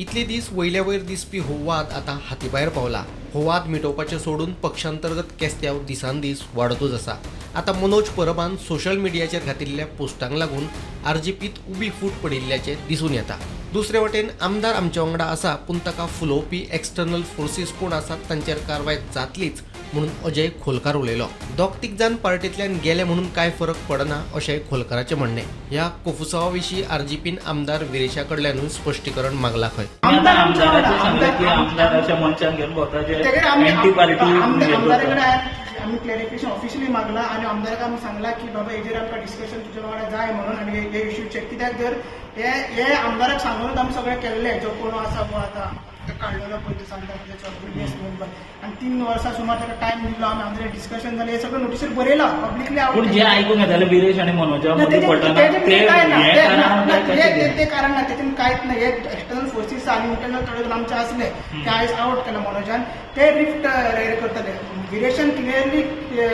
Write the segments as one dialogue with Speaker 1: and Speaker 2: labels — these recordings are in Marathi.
Speaker 1: इतले दीस वयल्या वयर दिसपी हो वाद आता हातीभायर पावला। हो वाद मिटोवपाचे सोडून पक्षांतर्गत केस्त्याव दिसान दीस वाडतूच आसा। आता मनोज परबान सोशल मिडियाचेर घातिल्ल्या पोस्टांक लागून आरजीपीत उबी फूट पडिल्ल्याचे दिसून येता। दुसरे वटेन आमदार आमच्या वांगडा आसा, पूण ताका फुलोवपी एक्सटर्नल फोर्सीस कोण आसात तांचेर कारवाय जातलीच म्हणून अजय खोलकार उलयलो। दोग तीग जाण पार्टींतल्यान गेले म्हणून काय फरक पडना अशें खोलकाराचें म्हणणें। ह्या कोफुसावा विशीं आरजीपीन आमदार विरेशा कडल्यानूय स्पश्टीकरण मागला खंय।
Speaker 2: आमदाराचे सांगले की आमदाराच्या मनशान घेवन भोंवता जे एंटी पार्टी
Speaker 3: आम्ही क्लॅरिफिकेशन ऑफिशियली मागला आणि आमदाराक आमी सांगला की बाबा हेजेर आमकां डिस्कशन तुज्या वांगडा जाय म्हणून आनी हे इश्यूचेर कित्याक जर हे आमदाराक सांगूनच आमी सगळें केल्लें जो कोण आसा पळय आतां काडलेलो पळय ते सांगता प्रिवियस मेंबर आनी 3 वर्सां सुमार ताका टायम दिल्लो आमी आमचें डिस्कशन जालें हे सगळें नोटिसीर बरयलां पब्लिकली
Speaker 2: पूण जे आयकूंक येतालें विरेश आनी मनोजा मदीं पडटना
Speaker 3: ते कारण ना तेतून कांयच ना। हे एक्सटर्नल फोर्सीस आनी इंटरनल थोडे जाण आमचे आसले ते आयज आउट केला मनोजान ते रिफ्ट करतले। विरेशान क्लियरली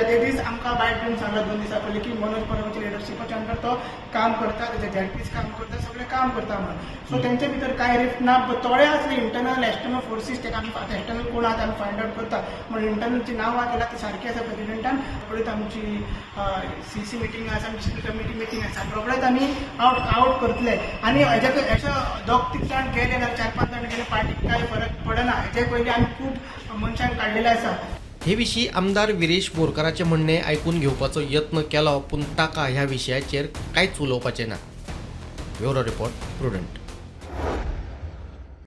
Speaker 3: ते दीस आमकां बायट दिवन सांगला 2 दिसां पयलीं की मनोज परबाच्या लिडरशिपाच्या अंडर तो काम करता, तेजे झॅडपीस काम करता, सगळें काम करता म्हणून। सो तेंचे भितर कांय रिफ्ट ना, थोडे असले इंटरनल एक्सटर्नल फोर्सीस ते आमी एक्सटर्नल कोण आहा ते आमी फायंड आउट करता। म्हणून इंटरनलची नांवां केला ती सारकी आसा प्रेसिडेंटान। रोखडीच आमची सीसी मिटींग आसा, आमची कमिटी मिटींग आसा, रोखडेच आमी आउट करतले। आनी हेच्या दोग तीग जाण गेले जाल्यार 4-5 जाण गेले पार्टीक कांय फरक पडना। हेचे पयलीं आमी खूब मनशांक काडलेले आसा।
Speaker 1: हे विशीं आमदार विरेश बोरकाराचें म्हणणें आयकून घेवपाचो यत्न केलो, पूण ताका ह्या विशयाचेर कांयच उलोवपाचें ना। Bureau report, prudent.